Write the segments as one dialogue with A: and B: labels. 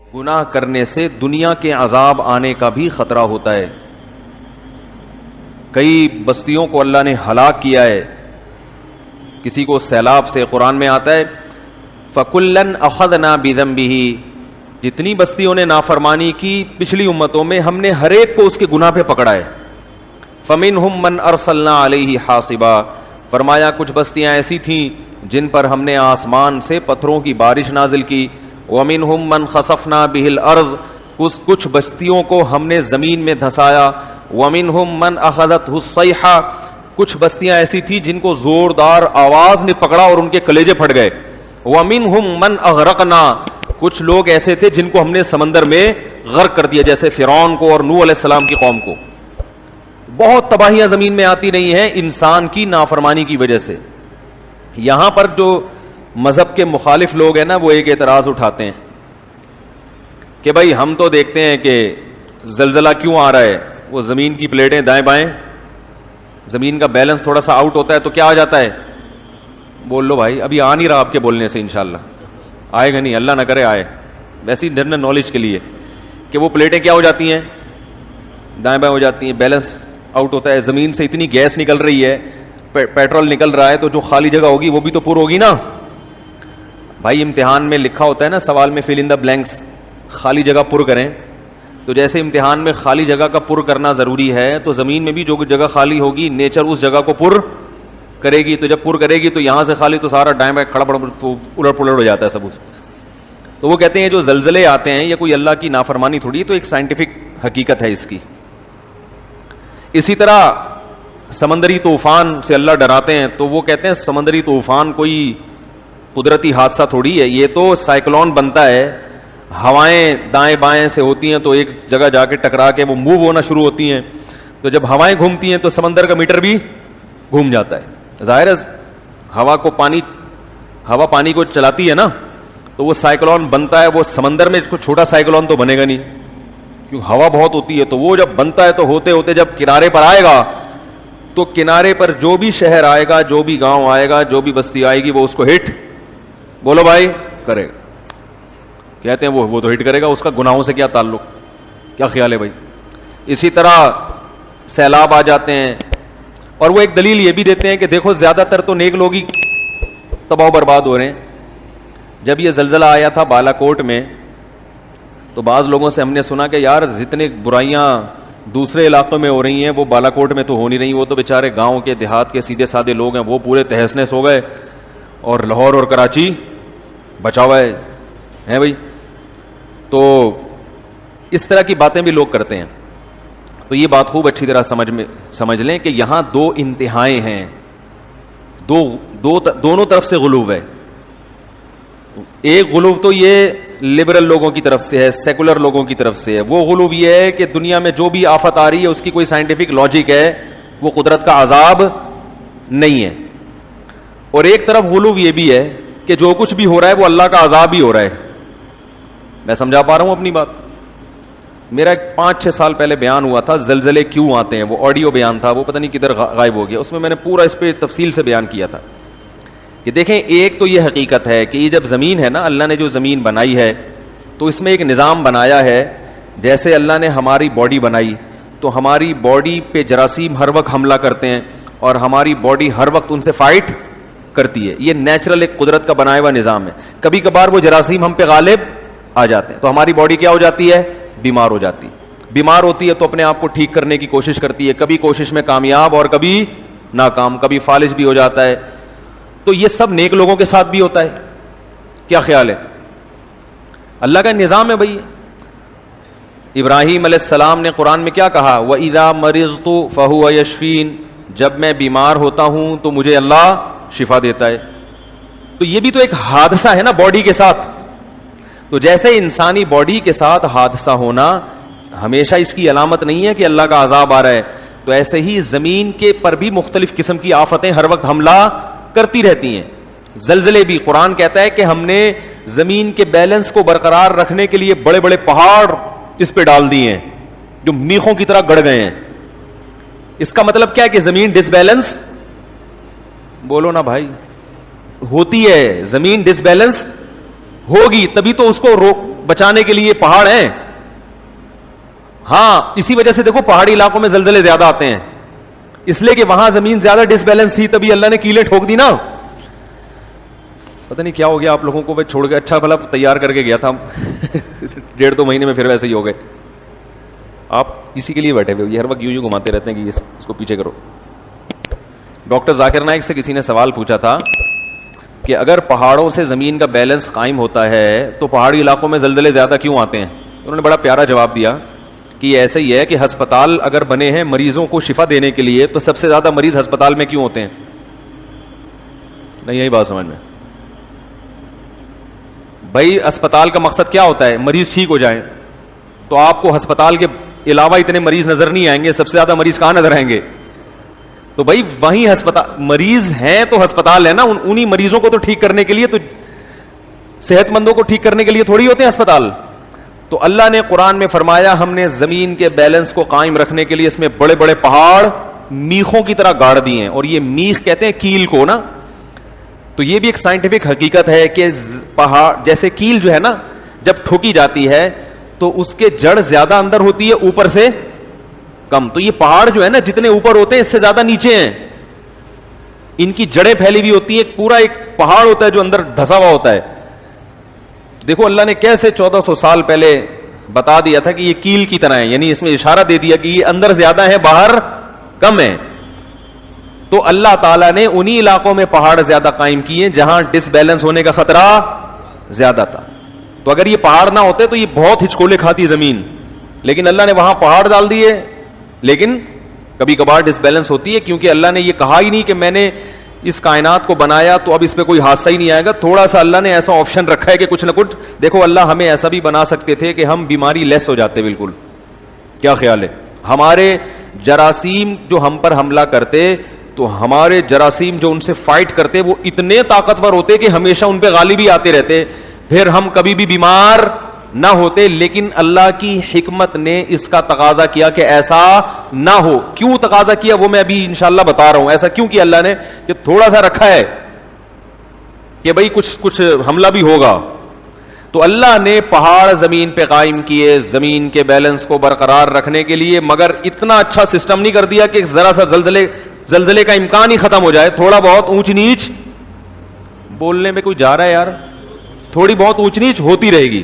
A: گناہ کرنے سے دنیا کے عذاب آنے کا بھی خطرہ ہوتا ہے. کئی بستیوں کو اللہ نے ہلاک کیا ہے, کسی کو سیلاب سے. قرآن میں آتا ہے فَكُلًّا أَخَذْنَا بِذَنبِهِ, جتنی بستیوں نے نافرمانی کی پچھلی امتوں میں ہم نے ہر ایک کو اس کے گناہ پہ پکڑا ہے. فَمِنْهُمْ مَنْ أَرْسَلْنَا عَلَيْهِ حَاصِبًا, فرمایا کچھ بستیاں ایسی تھیں جن پر ہم نے آسمان سے پتھروں کی بارش نازل کی. وَمِنْهُمْ مَنْ خَسَفْنَا بِهِ الْأَرْضِ, کچھ بستیوں کو ہم نے زمین میں دھسایا. وَمِنْهُمْ مَنْ أَخَذَتْهُ الصَّيْحَةُ, کچھ بستیاں ایسی تھیں جن کو زوردار آواز نے پکڑا اور ان کے کلیجے پھٹ گئے. وَمِنْهُمْ مَنْ أَغْرَقْنَا, کچھ لوگ ایسے تھے جن کو ہم نے سمندر میں غرق کر دیا, جیسے فرعون کو اور نوح علیہ السلام کی قوم کو. بہت تباہیاں زمین میں آتی نہیں ہیں انسان کی نافرمانی کی وجہ سے. یہاں پر جو مذہب کے مخالف لوگ ہیں نا, وہ ایک اعتراض اٹھاتے ہیں کہ بھائی ہم تو دیکھتے ہیں کہ زلزلہ کیوں آ رہا ہے, وہ زمین کی پلیٹیں دائیں بائیں, زمین کا بیلنس تھوڑا سا آؤٹ ہوتا ہے تو کیا آ جاتا ہے. بول لو بھائی, ابھی آ نہیں رہا آپ کے بولنے سے, انشاءاللہ آئے گا نہیں, اللہ نہ کرے آئے, ویسی جنرل نالج کے لیے کہ وہ پلیٹیں کیا ہو جاتی ہیں, دائیں بائیں ہو جاتی ہیں, بیلنس آؤٹ ہوتا ہے. زمین سے اتنی گیس نکل رہی ہے, پیٹرول نکل رہا ہے, تو جو خالی جگہ ہوگی وہ بھی تو پر ہوگی نا بھائی. امتحان میں لکھا ہوتا ہے نا سوال میں فل ان دا بلینکس, خالی جگہ پر کریں. تو جیسے امتحان میں خالی جگہ کا پر کرنا ضروری ہے, تو زمین میں بھی جو جگہ خالی ہوگی نیچر اس جگہ کو پر کرے گی. تو جب پر کرے گی تو یہاں سے خالی تو سارا ڈائم کھڑا الٹ پلٹ ہو جاتا ہے سب. تو وہ کہتے ہیں جو زلزلے آتے ہیں یہ کوئی اللہ کی نافرمانی تھوڑی, تو ایک سائنٹیفک حقیقت ہے اس کی. اسی طرح سمندری طوفان سے اللہ ڈراتے ہیں, تو وہ کہتے ہیں سمندری طوفان کوئی قدرتی حادثہ تھوڑی ہے, یہ تو سائیکلون بنتا ہے, ہوائیں دائیں بائیں سے ہوتی ہیں تو ایک جگہ جا کے ٹکرا کے وہ موو ہونا شروع ہوتی ہیں. تو جب ہوائیں گھومتی ہیں تو سمندر کا میٹر بھی گھوم جاتا ہے. ظاہر ہے ہوا پانی کو چلاتی ہے نا, تو وہ سائیکلون بنتا ہے. وہ سمندر میں کوئی چھوٹا سائیکلون تو بنے گا نہیں, کیونکہ ہوا بہت ہوتی ہے. تو وہ جب بنتا ہے تو ہوتے ہوتے جب کنارے پر آئے گا, تو کنارے پر جو بھی شہر آئے گا, جو بھی گاؤں آئے گا, جو بھی بستی آئے گی, وہ اس کو ہٹ, بولو بھائی, کرے گا. کہتے ہیں وہ تو ہٹ کرے گا, اس کا گناہوں سے کیا تعلق, کیا خیال ہے بھائی. اسی طرح سیلاب آ جاتے ہیں, اور وہ ایک دلیل یہ بھی دیتے ہیں کہ دیکھو زیادہ تر تو نیک لوگ ہی تباہ و برباد ہو رہے ہیں. جب یہ زلزلہ آیا تھا بالا کوٹ میں, تو بعض لوگوں سے ہم نے سنا کہ یار جتنے برائیاں دوسرے علاقوں میں ہو رہی ہیں وہ بالا کوٹ میں تو ہو نہیں رہی, وہ تو بیچارے گاؤں کے دیہات کے سیدھے سادے لوگ ہیں, وہ پورے تہس نہس ہو گئے, اور لاہور اور کراچی بچا ہوا ہے بھائی. تو اس طرح کی باتیں بھی لوگ کرتے ہیں. تو یہ بات خوب اچھی طرح سمجھ لیں کہ یہاں دو انتہائیں ہیں, دونوں طرف سے غلو ہے. ایک غلو تو یہ لبرل لوگوں کی طرف سے ہے, سیکولر لوگوں کی طرف سے ہے. وہ غلو یہ ہے کہ دنیا میں جو بھی آفت آ رہی ہے اس کی کوئی سائنٹیفک لاجک ہے, وہ قدرت کا عذاب نہیں ہے. اور ایک طرف غلو یہ بھی ہے کہ جو کچھ بھی ہو رہا ہے وہ اللہ کا عذاب ہی ہو رہا ہے. میں سمجھا پا رہا ہوں اپنی بات. میرا 5-6 سال پہلے بیان ہوا تھا زلزلے کیوں آتے ہیں, وہ آڈیو بیان تھا, وہ پتہ نہیں کدھر غائب ہو گیا. اس میں نے پورا اس پہ تفصیل سے بیان کیا تھا کہ دیکھیں ایک تو یہ حقیقت ہے کہ یہ جب زمین ہے نا, اللہ نے جو زمین بنائی ہے تو اس میں ایک نظام بنایا ہے. جیسے اللہ نے ہماری باڈی بنائی, تو ہماری باڈی پہ جراثیم ہر وقت حملہ کرتے ہیں اور ہماری باڈی ہر وقت ان سے فائٹ کرتی ہے. یہ نیچرل ایک قدرت کا بنایا ہوا نظام ہے. کبھی کبھار وہ جراثیم ہم پہ غالب آ جاتے ہیں تو ہماری باڈی کیا ہو جاتی ہے, بیمار ہو جاتی. بیمار ہوتی ہے تو اپنے آپ کو ٹھیک کرنے کی کوشش کرتی ہے, کبھی کوشش میں کامیاب اور کبھی ناکام, کبھی فالج بھی ہو جاتا ہے. تو یہ سب نیک لوگوں کے ساتھ بھی ہوتا ہے. کیا خیال ہے, اللہ کا نظام ہے بھائی. ابراہیم علیہ السلام نے قرآن میں کیا کہا, وَإِذَا مَرِضْتُ فَهُوَ يَشْفِينِ, جب میں بیمار ہوتا ہوں تو مجھے اللہ شفا دیتا ہے. تو یہ بھی تو ایک حادثہ ہے نا باڈی کے ساتھ. تو جیسے انسانی باڈی کے ساتھ حادثہ ہونا ہمیشہ اس کی علامت نہیں ہے کہ اللہ کا عذاب آ رہا ہے, تو ایسے ہی زمین کے پر بھی مختلف قسم کی آفتیں ہر وقت حملہ کرتی رہتی ہیں. زلزلے بھی, قرآن کہتا ہے کہ ہم نے زمین کے بیلنس کو برقرار رکھنے کے لیے بڑے بڑے پہاڑ اس پہ ڈال دیے ہیں جو میخوں کی طرح گڑ گئے ہیں. اس کا مطلب کیا ہے کہ زمین ڈس بیلنس, بولو نا بھائی, ہوتی ہے. زمین ڈس بیلنس ہوگی تبھی تو اس کو بچانے کے لیے پہاڑ ہیں. ہاں اسی وجہ سے دیکھو پہاڑی علاقوں میں زلزلے زیادہ آتے ہیں, اس لیے کہ وہاں زمین زیادہ ڈس بیلنس تھی, تبھی اللہ نے کیلیں ٹھوک دی نا. پتہ نہیں کیا ہو گیا آپ لوگوں کو, میں چھوڑ کے اچھا بھلا تیار کر کے گیا تھا 1.5-2 مہینے میں پھر ویسے ہی ہو گئے. آپ اسی کے لیے بیٹھے ہوئے, یہ ہر وقت یوں گھماتے رہتے ہیں کہ اس کو پیچھے کرو. ڈاکٹر ذاکر نائک سے کسی نے سوال پوچھا تھا کہ اگر پہاڑوں سے زمین کا بیلنس قائم ہوتا ہے تو پہاڑی علاقوں میں زلزلے زیادہ کیوں آتے ہیں؟ انہوں نے بڑا پیارا جواب دیا کہ یہ ایسے ہی ہے کہ ہسپتال اگر بنے ہیں مریضوں کو شفا دینے کے لیے, تو سب سے زیادہ مریض ہسپتال میں کیوں ہوتے ہیں؟ نہیں یہی بات سمجھ میں بھائی, اسپتال کا مقصد کیا ہوتا ہے؟ مریض ٹھیک ہو جائیں. تو آپ کو ہسپتال کے علاوہ اتنے مریض نظر نہیں آئیں گے, سب سے زیادہ مریض کہاں نظر آئیں گے؟ تو بھائی وہیں ہسپتال مریض ہیں تو ہسپتال ہے نا, انہی مریضوں کو تو ٹھیک کرنے کے لیے, تو صحت مندوں کو ٹھیک کرنے کے لیے تھوڑی ہوتے ہیں ہسپتال. تو اللہ نے قرآن میں فرمایا ہم نے زمین کے بیلنس کو قائم رکھنے کے لیے اس میں بڑے بڑے پہاڑ میخوں کی طرح گاڑ دیے ہیں, اور یہ میخ کہتے ہیں کیل کو نا. تو یہ بھی ایک سائنٹیفک حقیقت ہے کہ پہاڑ جیسے کیل جو ہے نا, جب ٹھوکی جاتی ہے تو اس کے جڑ زیادہ اندر ہوتی ہے اوپر سے کم. تو یہ پہاڑ جو ہے نا جتنے اوپر ہوتے ہیں اس سے زیادہ نیچے ہیں, ان کی جڑیں پھیلی ہوئی ہوتی ہیں, پورا ایک پہاڑ ہوتا ہے جو اندر دھسا ہوا ہوتا ہے. دیکھو اللہ نے کیسے 1400 سال پہلے بتا دیا تھا کہ یہ کیل کی طرح ہے, یعنی اس میں اشارہ دے دیا کہ یہ اندر زیادہ ہے باہر کم ہے. تو اللہ تعالیٰ نے انہی علاقوں میں پہاڑ زیادہ قائم کیے جہاں ڈس بیلنس ہونے کا خطرہ زیادہ تھا. تو اگر یہ پہاڑ نہ ہوتے تو یہ بہت ہچکولے کھاتی زمین, لیکن اللہ نے وہاں پہاڑ ڈال دیے. لیکن کبھی کبھار ڈس بیلنس ہوتی ہے, کیونکہ اللہ نے یہ کہا ہی نہیں کہ میں نے اس کائنات کو بنایا تو اب اس پہ کوئی حادثہ ہی نہیں آئے گا. تھوڑا سا اللہ نے ایسا آپشن رکھا ہے کہ کچھ نہ کچھ. دیکھو اللہ ہمیں ایسا بھی بنا سکتے تھے کہ ہم بیماری لیس ہو جاتے بالکل. کیا خیال ہے؟ ہمارے جراثیم جو ہم پر حملہ کرتے, تو ہمارے جراثیم جو ان سے فائٹ کرتے وہ اتنے طاقتور ہوتے کہ ہمیشہ ان پہ غالب ہی آتے رہتے, پھر ہم کبھی بھی بیمار نہ ہوتے. لیکن اللہ کی حکمت نے اس کا تقاضا کیا کہ ایسا نہ ہو. کیوں تقاضا کیا وہ میں ابھی انشاءاللہ بتا رہا ہوں. ایسا کیوں کیا اللہ نے کہ تھوڑا سا رکھا ہے کہ بھئی کچھ حملہ بھی ہوگا. تو اللہ نے پہاڑ زمین پہ قائم کیے زمین کے بیلنس کو برقرار رکھنے کے لیے, مگر اتنا اچھا سسٹم نہیں کر دیا کہ ذرا سا زلزلے کا امکان ہی ختم ہو جائے. تھوڑا بہت اونچ نیچ, بولنے میں کوئی جا رہا ہے یار, تھوڑی بہت اونچ نیچ ہوتی رہے گی.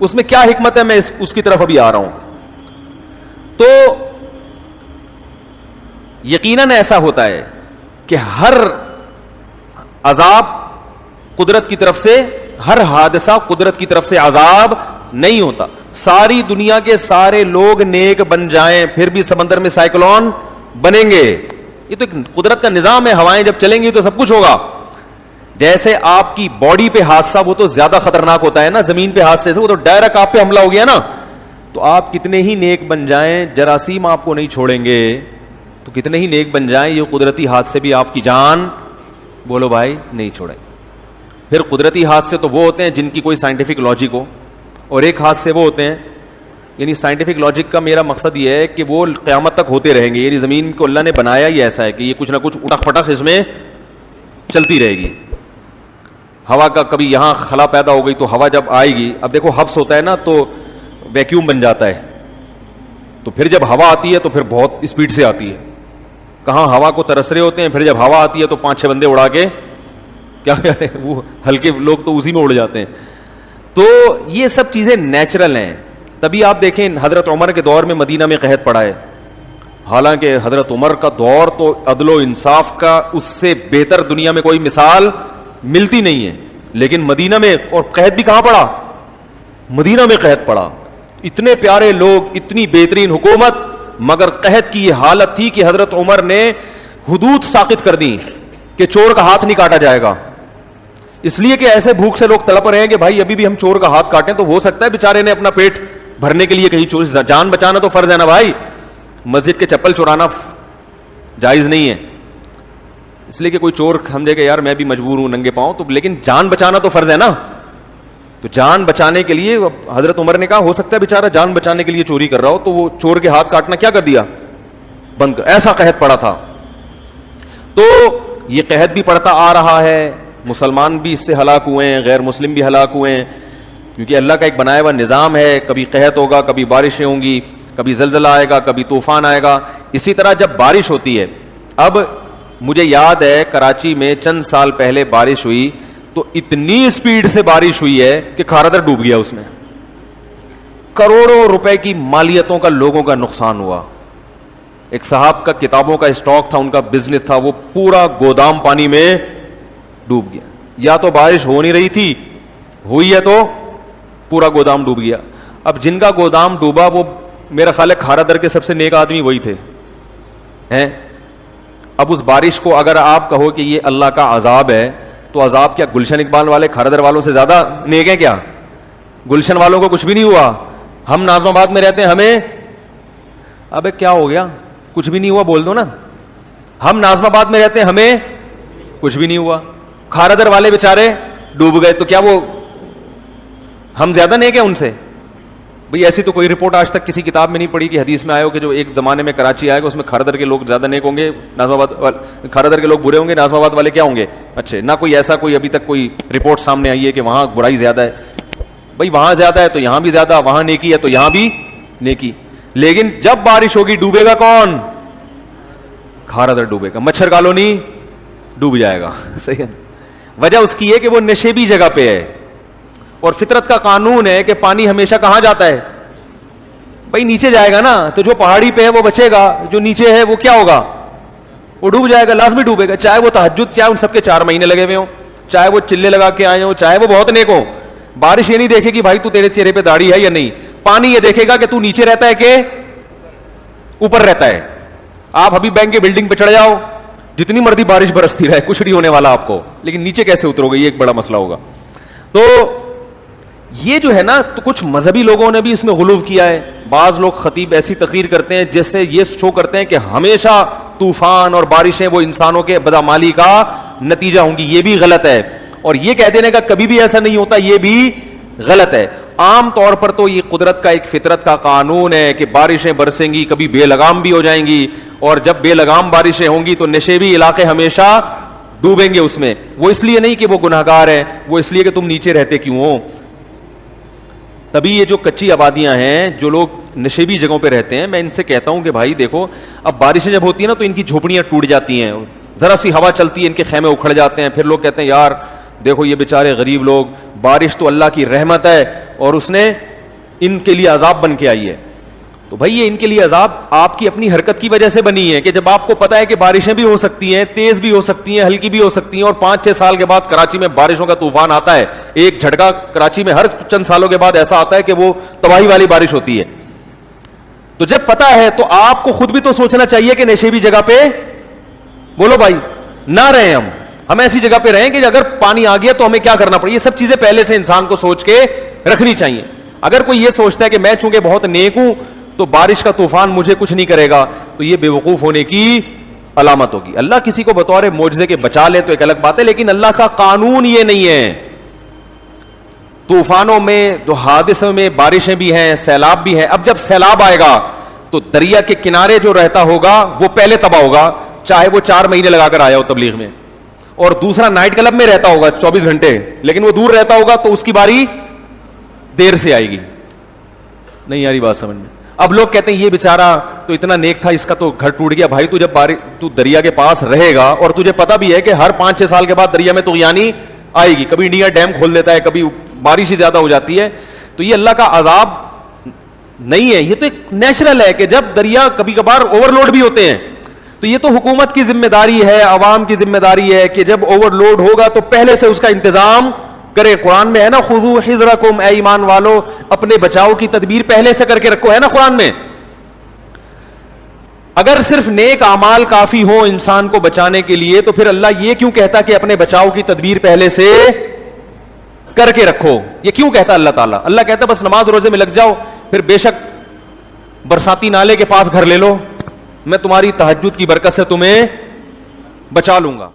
A: اس میں کیا حکمت ہے میں اس کی طرف ابھی آ رہا ہوں. تو یقیناً ایسا ہوتا ہے کہ ہر عذاب قدرت کی طرف سے, ہر حادثہ قدرت کی طرف سے عذاب نہیں ہوتا. ساری دنیا کے سارے لوگ نیک بن جائیں پھر بھی سمندر میں سائیکلون بنیں گے. یہ تو قدرت کا نظام ہے, ہوائیں جب چلیں گی تو سب کچھ ہوگا. جیسے آپ کی باڈی پہ حادثہ وہ تو زیادہ خطرناک ہوتا ہے نا زمین پہ حادثے سے, وہ تو ڈائریکٹ آپ پہ حملہ ہو گیا نا. تو آپ کتنے ہی نیک بن جائیں جراثیم آپ کو نہیں چھوڑیں گے. تو کتنے ہی نیک بن جائیں یہ قدرتی حادثے بھی آپ کی جان, بولو بھائی, نہیں چھوڑیں. پھر قدرتی حادثے تو وہ ہوتے ہیں جن کی کوئی سائنٹیفک لاجک ہو, اور ایک حادثے وہ ہوتے ہیں, یعنی سائنٹیفک لاجک کا میرا مقصد یہ ہے کہ وہ قیامت تک ہوتے رہیں گے. یعنی زمین کو اللہ نے بنایا ہی ایسا ہے کہ یہ کچھ نہ کچھ اٹک پٹک اس میں چلتی رہے گی. ہوا کا کبھی یہاں خلا پیدا ہو گئی تو ہوا جب آئے گی, اب دیکھو حبس ہوتا ہے نا تو ویکیوم بن جاتا ہے, تو پھر جب ہوا آتی ہے تو پھر بہت اسپیڈ سے آتی ہے. کہاں ہوا کو ترس رہے ہوتے ہیں, پھر جب ہوا آتی ہے تو 5-6 بندے اڑا کے کیا کہہ رہے ہیں, وہ ہلکے لوگ تو اسی میں اڑ جاتے ہیں. تو یہ سب چیزیں نیچرل ہیں. تبھی آپ دیکھیں حضرت عمر کے دور میں مدینہ میں قحط پڑا ہے. حالانکہ حضرت عمر کا دور تو عدل و انصاف کا اس سے بہتر دنیا میں کوئی مثال ملتی نہیں ہے, لیکن مدینہ میں, اور قحط بھی کہاں پڑا, مدینہ میں قحط پڑا. اتنے پیارے لوگ, اتنی بہترین حکومت, مگر قحط کی یہ حالت تھی کہ حضرت عمر نے حدود ساقط کر دی کہ چور کا ہاتھ نہیں کاٹا جائے گا. اس لیے کہ ایسے بھوک سے لوگ تڑپ رہے ہیں کہ بھائی ابھی بھی ہم چور کا ہاتھ کاٹیں تو ہو سکتا ہے بیچارے نے اپنا پیٹ بھرنے کے لیے کہیں چور, جان بچانا تو فرض ہے نا بھائی. مسجد کے چپل چورانا جائز نہیں ہے, اس لیے کہ کوئی چور سمجھے کہ یار میں بھی مجبور ہوں ننگے پاؤں, تو لیکن جان بچانا تو فرض ہے نا. تو جان بچانے کے لیے حضرت عمر نے کہا ہو سکتا ہے بیچارہ جان بچانے کے لیے چوری کر رہا ہو, تو وہ چور کے ہاتھ کاٹنا کیا کر دیا, بند کر. ایسا قحط پڑا تھا. تو یہ قحط بھی پڑتا آ رہا ہے, مسلمان بھی اس سے ہلاک ہوئے ہیں, غیر مسلم بھی ہلاک ہوئے ہیں, کیونکہ اللہ کا ایک بنایا ہوا نظام ہے, کبھی قحط ہوگا, کبھی بارشیں ہوں گی, کبھی زلزلہ آئے گا, کبھی طوفان آئے گا. اسی طرح جب بارش ہوتی ہے, اب مجھے یاد ہے کراچی میں چند سال پہلے بارش ہوئی تو اتنی اسپیڈ سے بارش ہوئی ہے کہ کھارادر ڈوب گیا, اس میں کروڑوں روپے کی مالیتوں کا لوگوں کا نقصان ہوا. ایک صاحب کا کتابوں کا اسٹاک تھا, ان کا بزنس تھا, وہ پورا گودام پانی میں ڈوب گیا. یا تو بارش ہو نہیں رہی تھی, ہوئی ہے تو پورا گودام ڈوب گیا. اب جن کا گودام ڈوبا وہ میرا خیال ہے کھارادر کے سب سے نیک آدمی وہی تھے ہیں. اب اس بارش کو اگر آپ کہو کہ یہ اللہ کا عذاب ہے, تو عذاب کیا گلشن اقبال والے کھارادر والوں سے زیادہ نیک ہیں کیا؟ گلشن والوں کو کچھ بھی نہیں ہوا. ہم ناظم آباد میں رہتے ہیں, ہمیں ابے کیا ہو گیا, کچھ بھی نہیں ہوا بول دو نا. ہم ناظم آباد میں رہتے ہیں, ہمیں کچھ بھی نہیں ہوا. کھارادر والے بیچارے ڈوب گئے, تو کیا وہ ہم زیادہ نیک ہیں ان سے؟ بھئی ایسی تو کوئی رپورٹ آج تک کسی کتاب میں نہیں پڑھی کہ حدیث میں آئے ہو کہ جو ایک زمانے میں کراچی آئے گا اس میں کھارادر کے لوگ زیادہ نیک ہوں گے, ناظم آباد کھارادر کے لوگ برے ہوں گے, ناظم آباد والے کیا ہوں گے اچھے. نہ کوئی ایسا کوئی ابھی تک کوئی رپورٹ سامنے آئی ہے کہ وہاں برائی زیادہ ہے. بھئی وہاں زیادہ ہے تو یہاں بھی زیادہ, وہاں نیکی ہے تو یہاں بھی نیکی. لیکن جب بارش ہوگی ڈوبے گا کون؟ کھارادر ڈوبے گا, مچھر کالونی ڈوب جائے گا. صحیح ہے. وجہ اس کی ہے کہ وہ نشیبی جگہ پہ ہے, اور فطرت کا قانون ہے کہ پانی ہمیشہ کہاں جاتا ہے؟ بھائی نیچے جائے گا نا. تو جو پہاڑی پہ ہے وہ بچے گا, جو نیچے ہے وہ کیا ہوگا؟ وہ ڈوب جائے گا, لازمی ڈوبے گا. چاہے وہ تہجد, چاہے ان سب کے 4 مہینے لگے ہوئے ہوں, چاہے وہ چلے لگا کے آئے ہوں, چاہے وہ بہت نیک ہوں. بارش یہ نہیں دیکھے کہ بھائی تو تیرے چہرے پہ داڑھی ہے یا نہیں, پانی یہ دیکھے گا کہ تو نیچے رہتا ہے کہ اوپر رہتا ہے. آپ ابھی بینک کی بلڈنگ پہ چڑھ جاؤ, جتنی مرضی بارش برستی رہے, کچھ نہیں ہونے والا آپ کو, لیکن نیچے کیسے اترو گے, یہ ایک بڑا مسئلہ ہوگا. تو یہ جو ہے نا, تو کچھ مذہبی لوگوں نے بھی اس میں غلو کیا ہے. بعض لوگ خطیب ایسی تقریر کرتے ہیں جس سے یہ شو کرتے ہیں کہ ہمیشہ طوفان اور بارشیں وہ انسانوں کے بدعمالی کا نتیجہ ہوں گی. یہ بھی غلط ہے, اور یہ کہہ دینے کا کبھی بھی ایسا نہیں ہوتا, یہ بھی غلط ہے. عام طور پر تو یہ قدرت کا ایک فطرت کا قانون ہے کہ بارشیں برسیں گی, کبھی بے لگام بھی ہو جائیں گی, اور جب بے لگام بارشیں ہوں گی تو نشیبی علاقے ہمیشہ ڈوبیں گے اس میں. وہ اس لیے نہیں کہ وہ گناہگار ہیں, وہ اس لیے کہ تم نیچے رہتے کیوں ہو. تبھی یہ جو کچی آبادیاں ہیں, جو لوگ نشیبی جگہوں پہ رہتے ہیں, میں ان سے کہتا ہوں کہ بھائی دیکھو, اب بارشیں جب ہوتی ہیں نا تو ان کی جھوپڑیاں ٹوٹ جاتی ہیں, ذرا سی ہوا چلتی ہے ان کے خیمے اکھڑ جاتے ہیں. پھر لوگ کہتے ہیں یار دیکھو یہ بیچارے غریب لوگ, بارش تو اللہ کی رحمت ہے اور اس نے ان کے لیے عذاب بن کے آئی ہے. تو بھائی یہ ان کے لیے عذاب آپ کی اپنی حرکت کی وجہ سے بنی ہے, کہ جب آپ کو پتا ہے کہ بارشیں بھی ہو سکتی ہیں, تیز بھی ہو سکتی ہیں, ہلکی بھی ہو سکتی ہیں, اور 5-6 سال کے بعد کراچی میں بارشوں کا طوفان آتا ہے. ایک جھٹکا کراچی میں ہر چند سالوں کے بعد ایسا آتا ہے کہ وہ تباہی والی بارش ہوتی ہے. تو جب پتا ہے تو آپ کو خود بھی تو سوچنا چاہیے کہ نشیبی جگہ پہ بولو بھائی نہ رہیں, ہم ایسی جگہ پہ رہیں کہ اگر پانی آ گیا تو ہمیں کیا کرنا پڑے. یہ سب چیزیں پہلے سے انسان کو سوچ کے رکھنی چاہیے. اگر کوئی یہ سوچتا ہے کہ میں چونکہ بہت نیک ہوں تو بارش کا طوفان مجھے کچھ نہیں کرے گا, تو یہ بے وقوف ہونے کی علامت ہوگی. اللہ کسی کو بطور معجزے کے بچا لے تو ایک الگ بات ہے, لیکن اللہ کا قانون یہ نہیں ہے. طوفانوں میں, جو حادثوں میں بارشیں بھی ہیں, سیلاب بھی ہیں. اب جب سیلاب آئے گا تو دریا کے کنارے جو رہتا ہوگا وہ پہلے تباہ ہوگا, چاہے وہ 4 مہینے لگا کر آیا ہو تبلیغ میں, اور دوسرا نائٹ کلب میں رہتا ہوگا 24 گھنٹے, لیکن وہ دور رہتا ہوگا تو اس کی باری دیر سے آئے گی. نہیں آ رہی بات سمجھ میں؟ اب لوگ کہتے ہیں یہ بیچارہ تو اتنا نیک تھا, اس کا تو گھر ٹوٹ گیا. بھائی تو جب تو دریا کے پاس رہے گا اور تجھے پتا بھی ہے کہ ہر 5-6 سال کے بعد دریا میں طغیانی آئے گی, کبھی انڈیا ڈیم کھول دیتا ہے, کبھی بارش ہی زیادہ ہو جاتی ہے, تو یہ اللہ کا عذاب نہیں ہے, یہ تو ایک نیچرل ہے کہ جب دریا کبھی کبھار اوور لوڈ بھی ہوتے ہیں. تو یہ تو حکومت کی ذمہ داری ہے, عوام کی ذمہ داری ہے کہ جب اوور لوڈ ہوگا تو پہلے سے اس کا انتظام کرے. قرآن میں ہے نا خذوا حذرکم, اے ایمان والو اپنے بچاؤ کی تدبیر پہلے سے کر کے رکھو, ہے نا قرآن میں. اگر صرف نیک اعمال کافی ہو انسان کو بچانے کے لیے تو پھر اللہ یہ کیوں کہتا کہ اپنے بچاؤ کی تدبیر پہلے سے کر کے رکھو؟ یہ کیوں کہتا اللہ تعالیٰ؟ اللہ کہتا بس نماز روزے میں لگ جاؤ, پھر بے شک برساتی نالے کے پاس گھر لے لو, میں تمہاری تہجد کی برکت سے تمہیں بچا لوں گا.